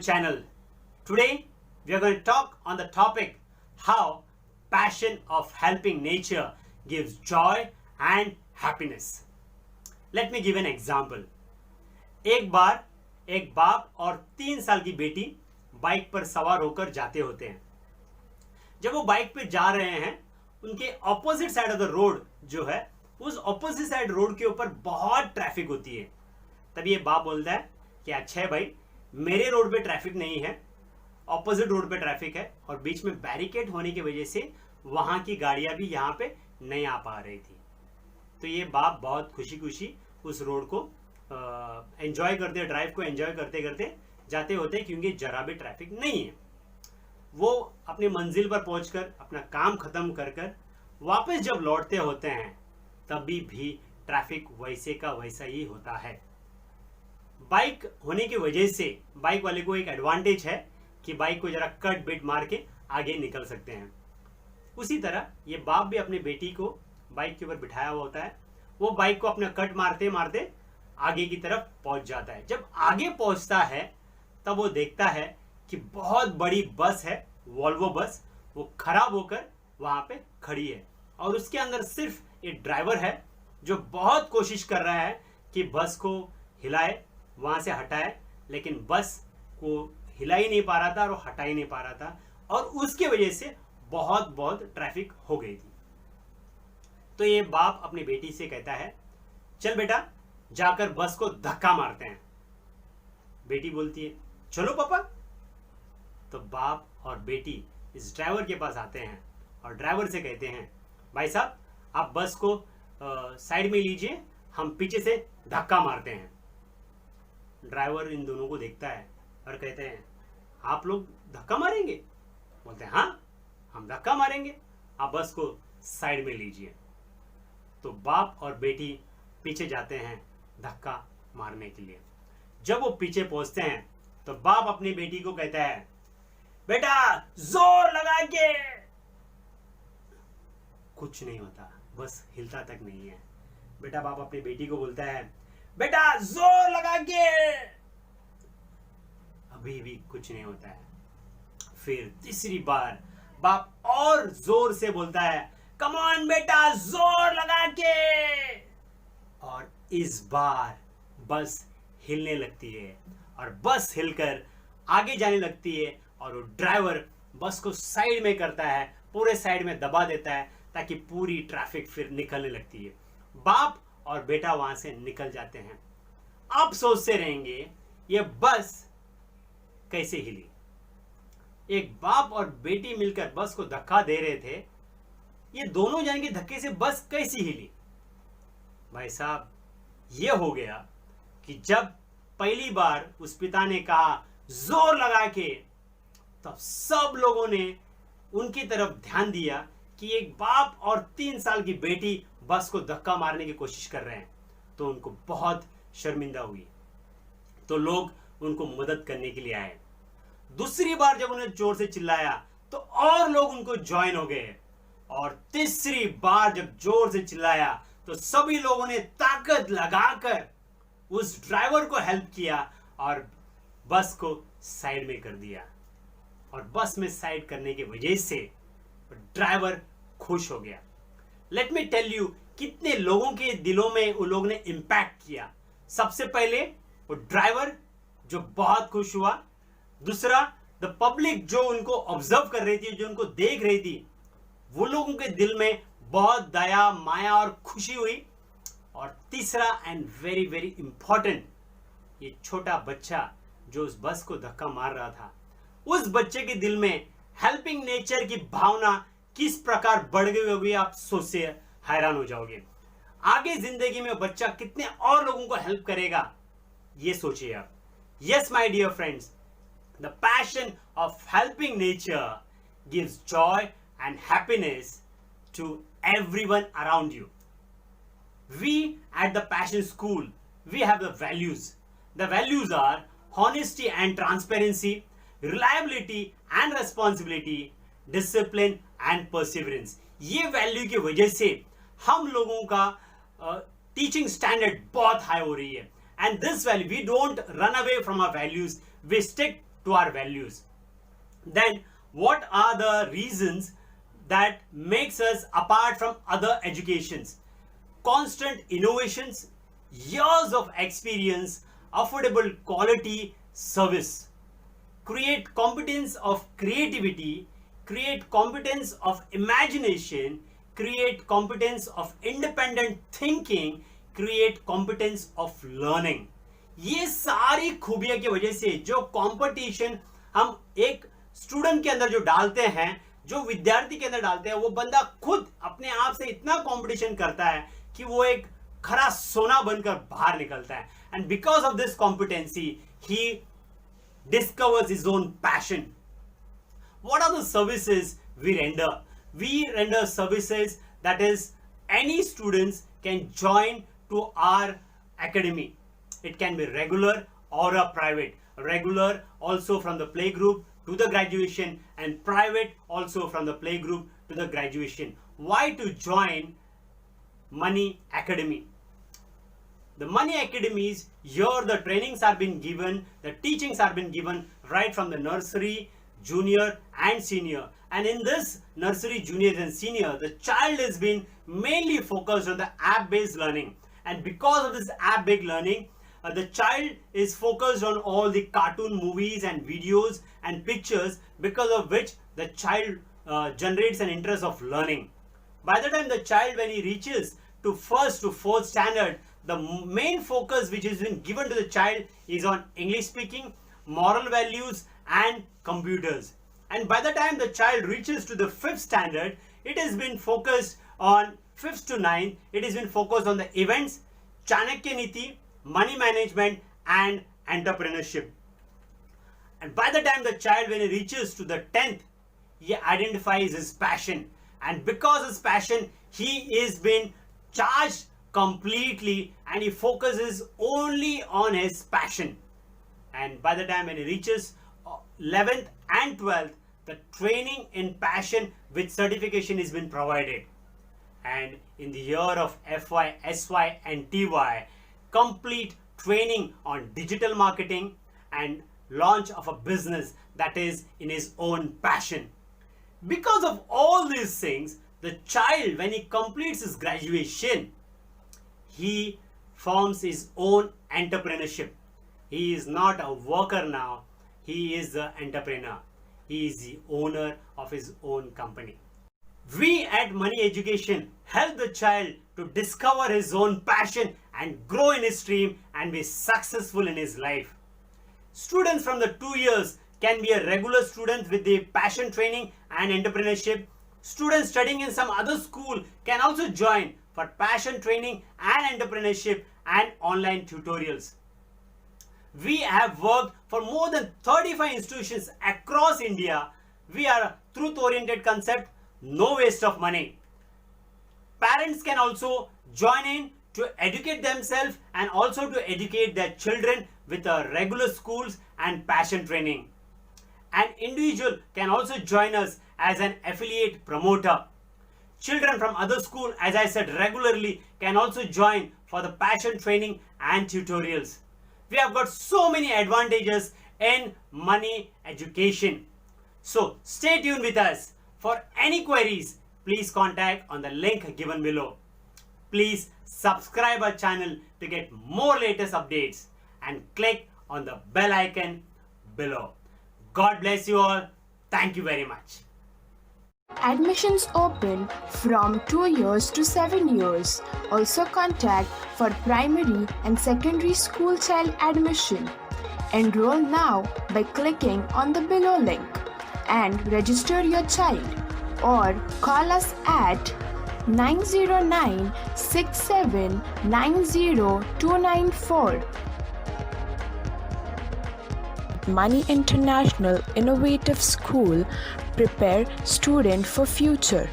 channel. Today we are going to talk on the topic how passion of helping nature gives joy and happiness. Let me give an example. एक बार एक बाप और 3 साल की बेटी bike पर सवार होकर जाते होते हैं. जब वो बाइक पे जा रहे हैं, उनके opposite side of the road जो है, उस ऑपोजिट साइड रोड के ऊपर बहुत ट्रैफिक होती है. तभी ये बाप बोलता है कि अच्छा है भाई, मेरे रोड पे ट्रैफिक नहीं है, ऑपोजिट रोड पे ट्रैफिक है और बीच में बैरिकेड होने की वजह से वहां की गाड़ियां भी यहाँ पे नहीं आ पा रही थी. तो ये बाप बहुत खुशी खुशी उस रोड को एंजॉय करते, ड्राइव को एंजॉय करते करते जाते होते हैं, क्योंकि जरा भी ट्रैफिक नहीं है. वो अपनी मंजिल पर पहुंचकर अपना काम खत्म कर कर वापस जब लौटते होते हैं, तभी भी ट्रैफिक वैसे का वैसा ही होता है. बाइक होने की वजह से बाइक वाले को एक एडवांटेज है कि बाइक को जरा कट बिट मार के आगे निकल सकते हैं. उसी तरह ये बाप भी अपने बेटी को बाइक के ऊपर बिठाया हुआ होता है. वो बाइक को अपना कट मारते मारते आगे की तरफ पहुंच जाता है. जब आगे पहुंचता है तब वो देखता है कि बहुत बड़ी बस है, वॉल्वो बस, वो खराब होकर वहां पे खड़ी है और उसके अंदर सिर्फ एक ड्राइवर है जो बहुत कोशिश कर रहा है कि बस को हिलाए, वहां से हटाए, लेकिन बस को हिला ही नहीं पा रहा था और हटा ही नहीं पा रहा था और उसके वजह से बहुत ट्रैफिक हो गई थी. तो ये बाप अपनी बेटी से कहता है, चल बेटा जाकर बस को धक्का मारते हैं. बेटी बोलती है, चलो पापा. तो बाप और बेटी इस ड्राइवर के पास आते हैं और ड्राइवर से कहते हैं, भाई साहब आप बस को साइड में लीजिए, हम पीछे से धक्का मारते हैं. ड्राइवर इन दोनों को देखता है और कहते हैं, आप लोग धक्का मारेंगे? बोलते हैं, हाँ हम धक्का मारेंगे, आप बस को साइड में लीजिए. तो बाप और बेटी पीछे जाते हैं धक्का मारने के लिए. जब वो पीछे पहुंचते हैं तो बाप अपनी बेटी को कहता है, बेटा जोर लगा के. कुछ नहीं होता, बस हिलता तक नहीं है. बेटा बाप अपनी बेटी को बोलता है, बेटा जोर लगा के. अभी भी कुछ नहीं होता है. फिर तीसरी बार बाप और जोर से बोलता है, कम ऑन बेटा जोर लगा के. और इस बार बस हिलने लगती है और बस हिलकर आगे जाने लगती है और वो ड्राइवर बस को साइड में करता है, पूरे साइड में दबा देता है ताकि पूरी ट्रैफिक फिर निकलने लगती है. बाप और बेटा वहां से निकल जाते हैं. आप सोचते रहेंगे ये बस कैसे हिली. एक बाप और बेटी मिलकर बस को धक्का दे रहे थे, ये दोनों जन के धक्के से बस कैसी हिली. भाई साहब ये हो गया कि जब पहली बार उस पिता ने कहा जोर लगा के, तब सब लोगों ने उनकी तरफ ध्यान दिया कि एक बाप और 3 साल की बेटी बस को धक्का मारने की कोशिश कर रहे हैं. तो उनको बहुत शर्मिंदा हुई. तो लोग उनको मदद करने के लिए आए. दूसरी बार जब उन्हें जोर से चिल्लाया तो और लोग उनको ज्वाइन हो गए. और तीसरी बार जब जोर से चिल्लाया तो सभी लोगों ने ताकत लगाकर उस ड्राइवर को हेल्प किया और बस को साइड में कर दिया. और बस में साइड करने की वजह से ड्राइवर खुश हो गया. लेट मी टेल यू कितने लोगों के दिलों में उन लोगों ने इंपैक्ट किया. सबसे पहले वो ड्राइवर जो बहुत खुश हुआ. दूसरा द पब्लिक जो उनको ऑब्जर्व कर रही थी, जो उनको देख रही थी, वो लोगों के दिल में बहुत दया, माया और खुशी हुई. और तीसरा एंड वेरी वेरी इंपॉर्टेंट, ये छोटा बच्चा जो उस बस को धक्का मार रहा था, उस बच्चे के दिल में हेल्पिंग नेचर की भावना किस प्रकार बढ़ गई होगी, आप सोच से हैरान हो जाओगे. आगे जिंदगी में बच्चा कितने और लोगों को हेल्प करेगा, ये सोचिए आप. Yes my dear friends, the passion of helping nature gives joy and happiness to everyone around you. We at the Passion School, we have the values. The values are honesty and transparency, reliability and responsibility, discipline and perseverance. ये value की वजह से हम लोगों का teaching standard बहुत high हो रही है. And this value, we don't run away from our values. We stick to our values. Then what are the reasons that makes us apart from other educations? Constant innovations, years of experience, affordable quality service. Create competence of creativity, create competence of imagination, create competence of independent thinking, create competence of learning. ये सारी खूबियां की वजह से जो competition हम एक student के अंदर जो डालते हैं, जो विद्यार्थी के अंदर डालते हैं, वो बंदा खुद अपने आप से इतना कंपटीशन करता है कि वो एक खरा सोना बनकर बाहर निकलता है. And because of this competency he discovers his own passion. What are the services we render? We render services that is any students can join to our academy. It can be regular or a private. Regular also from the playgroup to the graduation, and private also from the playgroup to the graduation. Why to join Money Academy? The Money Academies, here the trainings are being given, the teachings are being given right from the nursery, junior and senior. And in this nursery, junior and senior, the child has been mainly focused on the app-based learning. And because of this app-based learning, the child is focused on all the cartoon movies and videos and pictures, because of which the child generates an interest of learning. By the time the child, when he reaches to 1st to 4th standard, the main focus which has been given to the child is on English speaking, moral values and computers. And by the time the child reaches to the 5th standard, it has been focused on 5th to 9th, it has been focused on the events, Chanakya Niti, money management and entrepreneurship. And by the time the child, when he reaches to the 10th, he identifies his passion. And because his passion, he is been charged completely and he focuses only on his passion. And by the time when he reaches 11th and 12th, the training in passion with certification is been provided. And in the year of FY, SY and TY, complete training on digital marketing and launch of a business that is in his own passion. Because of all these things, the child, when he completes his graduation, he forms his own entrepreneurship. He is not a worker now, he is the entrepreneur. He is the owner of his own company. We at Money Education help the child to discover his own passion and grow in his stream and be successful in his life. Students from the 2 years can be a regular student with the passion training and entrepreneurship. Students studying in some other school can also join for passion training and entrepreneurship and online tutorials. We have worked for more than 35 institutions across India. We are a truth-oriented concept, no waste of money. Parents can also join in to educate themselves and also to educate their children with regular schools and passion training. An individual can also join us as an affiliate promoter. Children from other school, as I said, regularly can also join for the passion training and tutorials. We have got so many advantages in Money Education. So stay tuned with us. For any queries, please contact on the link given below. Please subscribe our channel to get more latest updates and click on the bell icon below. God bless you all. Thank you very much. Admissions open from 2 years to 7 years. Also contact for primary and secondary school child admission. Enroll now by clicking on the below link and register your child, or call us at 909-6790-294. Money International Innovative School prepare student for future.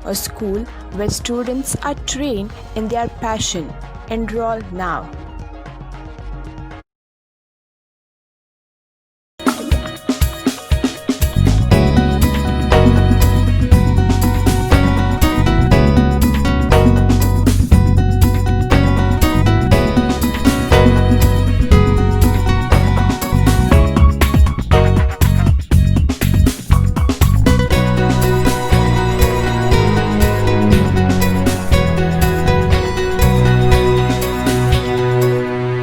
A school where students are trained in their passion. Enroll now.